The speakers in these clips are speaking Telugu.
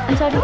I'm sorry.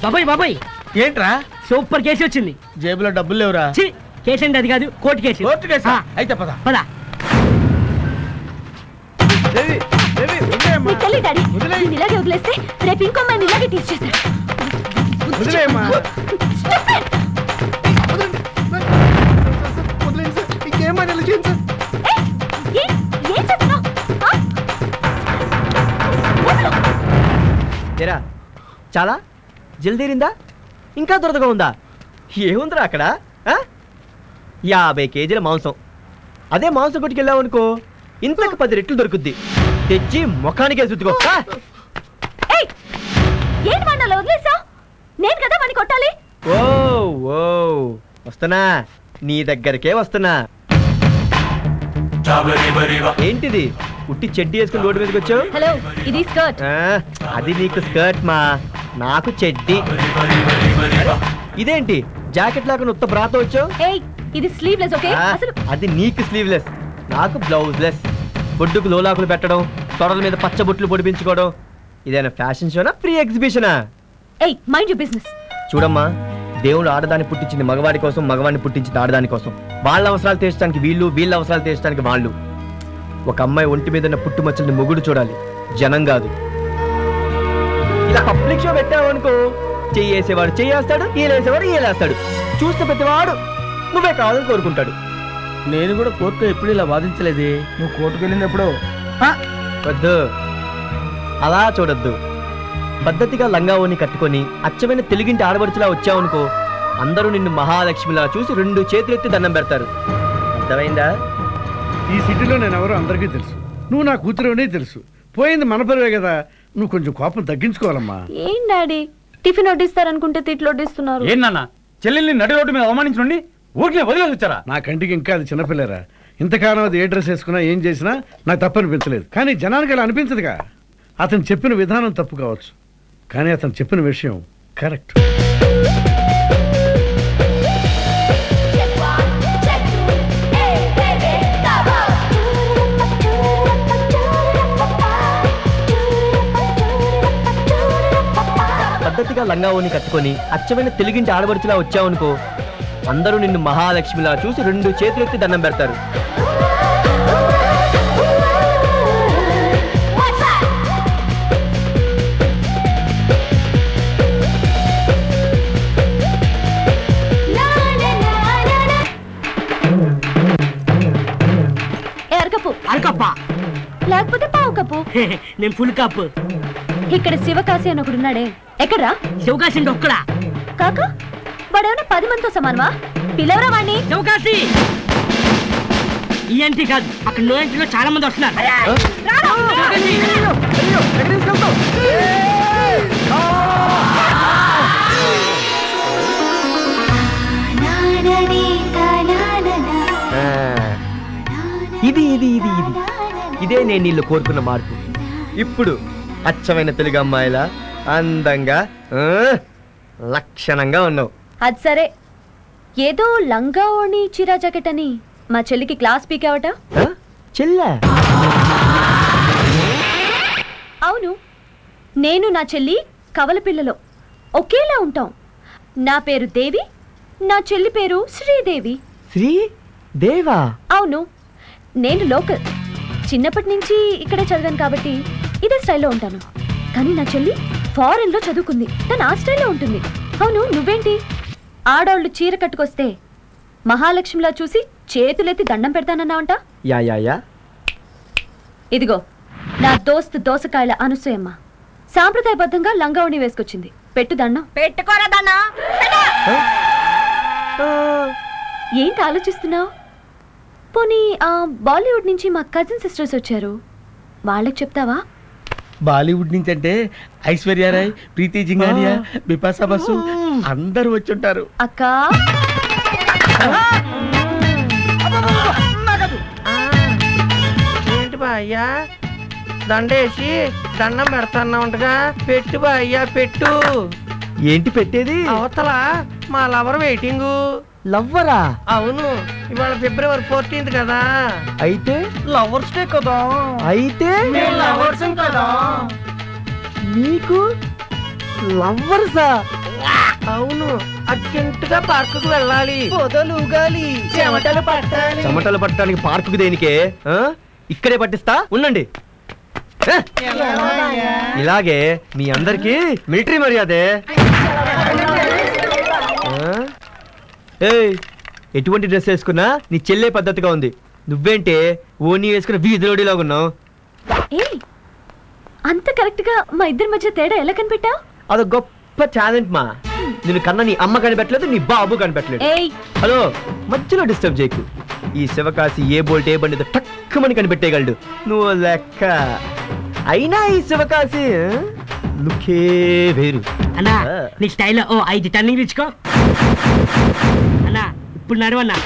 బాబాయ్ బాబాయ్ ఏంట్రా సూపర్ కేసు వచ్చింది. జేబులో డబ్బులు లేవురా. కేసు అంటే అది కాదు, కోర్టు కేసు. కోర్టు కేసు అయితే పద పద. ఇలాగే వదిలేస్తే రేపు ఇంకో అమ్మాయిని ఇలాగే తీసుకొస్తాడు. చాలా జల్దీరిందా? ఇంకా దొరదగా ఉందా? ఏముందిరా అక్కడ? 50 కేజీల మాంసం. అదే మాంసం కొట్టుకెళ్ళావు అనుకో ఇంతకు 10 రెట్లు దొరుకుద్ది. తెచ్చి ముఖానికి వేసుద్దుకో. నేను కదా వాడిని కొట్టాలి. ఓ ఓ వస్తున్నా, నీ దగ్గరకే వస్తున్నా. ఏంటిది ఉట్టి చెడ్డీ వేసుకుని రోడ్డు మీదకి వచ్చావు? హలో, ఇది స్కర్ట్. అది నీకు స్కర్ట్ మా, నాకు చెడ్డీ. ఇదేంటి జాకెట్ లాగా ఉత్త బ్రాతో వచ్చావు? ఇది స్లీవ్లెస్. ఓకే, అది నీకు స్లీవ్లెస్, నాకు బ్లౌజ్లెస్. బొడ్డుకు లోలాకులు పెట్టడం, తొడల మీద పచ్చబొట్లు పొడిపించుకోవడం, ఇదేనా ఫ్యాషన్ షోనా, ఫ్రీ ఎగ్జిబిషనా? Mind your business. చూడమ్మా, దేవుడు ఆడదాన్ని పుట్టించింది మగవాడి కోసం, మగవాడిని పుట్టించింది ఆడదాని కోసం. వాళ్ళ అవసరాలు తీర్చడానికి వీళ్ళు, వీళ్ళ అవసరాలు తీర్చడానికి వాళ్ళు. ఒక అమ్మాయి ఒంటి మీద ఉన్న పుట్టుమచ్చల్ని మొగుడు చూడాలి, జనం కాదు. ఇలా పబ్లిక్ షో పెట్టావనుకో, చెయ్యేసేవాడు చెయ్యేస్తాడు, ఈలేసేవాడు ఈలేస్తాడు. చూస్తే ప్రతివాడు నువ్వే కావాలని కోరుకుంటాడు. నేను కూడా కోర్టులో ఎప్పుడు ఇలా వాదించలేదే. నువ్వు కోర్టుకు వెళ్ళింది ఎప్పుడు? వద్దు, అలా చూడొద్దు. పద్ధతిగా లంగావోని కట్టుకొని అచ్చమైన తెలుగింటి ఆడబడుచులా వచ్చావనుకో, అందరూ నిన్ను మహాలక్ష్మిలా చూసి 2 చేతులెత్తి దండం పెడతారు. అర్థమైందా? ఈ సిటీలో నేను ఎవరో అందరికీ తెలుసు. నువ్వు నా కూతురునే తెలుసు. పోయింది మన పరువే కదా. నువ్వు కొంచెం కోపం తగ్గించుకోవాలమ్మా. ఏం డాడీ, టిఫిన్ వడ్డిస్తారనుకుంటే తిట్లు వడ్డిస్తున్నారు. ఏం నాన్న, చెల్లెల్ని నడి రోడ్డు మీద అవమానించండి, ఊరికే వదిలేసి వచ్చారా? నా కంటికి ఇంకా అది చిన్నపిల్లరా. ఇంతకాలం అది ఏ డ్రెస్ వేసుకున్నా ఏం చేసినా నాకు తప్పనిపించలేదు. కానీ జనానికి అలా అనిపించదుగా. అతను చెప్పిన విధానం తప్పు కావచ్చు, కానీ అతను చెప్పిన విషయం కరెక్ట్. పద్ధతిగా లంగావోని కట్టుకొని అచ్చమైన తెలుగింటి ఆడబడుచులా వచ్చావనుకో, అందరూ నిన్ను మహాలక్ష్మిలా చూసి 2 చేతులెత్తి దండం పెడతారు. అరకప్ప లేకపోతే పావు కప్పు. నేను ఫుల్ కప్పు. ఇక్కడ శివకాశి అని ఒకడున్నాడే, ఎక్కడ్రా? శివకాశి అంటే ఒక్కడా కాక వాడేమన్నా 10 మందితో సమానమా? పిలవరా వాణ్ణి. శివకాశి ఈ ఎంటీ కాదు, అక్కడ నో ఎంట్రీలో చాలా మంది వస్తున్నారు. ఇది ఇది ఇది ఇది ఇదే నేను నీళ్ళు కోరుకున్న మార్పు. ఇప్పుడు అచ్చమైన తెలుగు అమ్మాయిలా అందంగా లక్షణంగా ఉన్నావు. అది సరే, ఏదో లంగా ఓణి చీరా జాకెట్ అని మా చెల్లికి క్లాస్ పీకావట. చెల్లా? అవును, నేను నా చెల్లి కవల పిల్లలో ఒకేలా ఉంటాం. నా పేరు దేవి, నా చెల్లి పేరు శ్రీదేవి. శ్రీదేవా? అవును, నేను లోకల్, చిన్నప్పటి నుంచి ఇక్కడే చదివాను కాబట్టి ఇదే స్టైల్లో ఉంటాను. కానీ నా చెల్లి ఫారెన్ లో చదువుకుంది, తను ఆ స్టైల్లో ఉంటుంది. అవును, నువ్వేంటి ఆడవాళ్ళు చీర కట్టుకొస్తే మహాలక్ష్మిలా చూసి చేతులెత్తి దండం పెడతానన్నావంట? యా ఇదిగో నా దోస్తు దోసకాయల అనసూయమ్మ సాంప్రదాయబద్ధంగా లంగావణి వేసుకొచ్చింది. పెట్టు దండం. పెట్టుకోరా దండం. ఏంటి ఆలోచిస్తున్నావు? పోనీ బాలీవుడ్ నుంచి మా కజిన్ సిస్టర్స్ వచ్చారు, వాళ్ళకి చెప్తావా? బాలీవుడ్ నుంచి అంటే ఐశ్వర్యారాయ్, ప్రీతి జింగానియా, బిపాసా బసు అందరూ వచ్చుంటారు. అక్క ఏంటి బాయ్యా దండేసి దండం పెడతాన్నా ఉంటగా పెట్టు బాయ్యా పెట్టు. ఏంటి పెట్టేది? అవతల మా లవర్ వెయిటింగు. లవ్వరా? అవును, ఇవాళ ఫిబ్రవరి 14th కదా. అయితే లవర్స్ డే కదా. అయితే లవర్స్ కదా. నీకు లవ్వర్సా? అవును, అర్జెంట్ గా పార్కుకు వెళ్ళాలి. పొదలుగాలి, చెమటలు పట్టాలి. చెమటలు పట్టడానికి పార్కుకు దేనికే? ఇక్కడే పట్టిస్తా ఉండండి. ఇలాగే మీ అందరికి మిలిటరీ మర్యాదే. ఏయ్, ఎటువంటి డ్రెస్ వేసుకున్నా నీ చెల్లె పద్ధతిగా ఉంది. నువ్వేంటే ఓనీ వేసుకున్న వీధిలోడిలాగా ఉన్నావు. ఏయ్, అంత కరెక్ట్ గా మా ఇద్దరి మధ్య తేడా ఎలా కనిపెట్టావు? అదో గొప్ప టాలెంట్ మా. నేను కన్నా నీ అమ్మ కనిపెట్టలేదు, నీ బాబు కనిపెట్టలేదు. ఏయ్, హలో, మధ్యలో డిస్టర్బ్ చేయకు. ఈ శివకాశి ఏ బోల్ట్ ఏ బండితో టక్కుమని కనిపెట్టేయగలడు. నువ్వు లెక్క. అయినా ఈ శివకాశి లుకే వేరు. అన్నా నీ స్టైల్లో 5 టర్నింగ్ ఇచ్చుకో అన్నా. ఇప్పుడు నడవన్నా.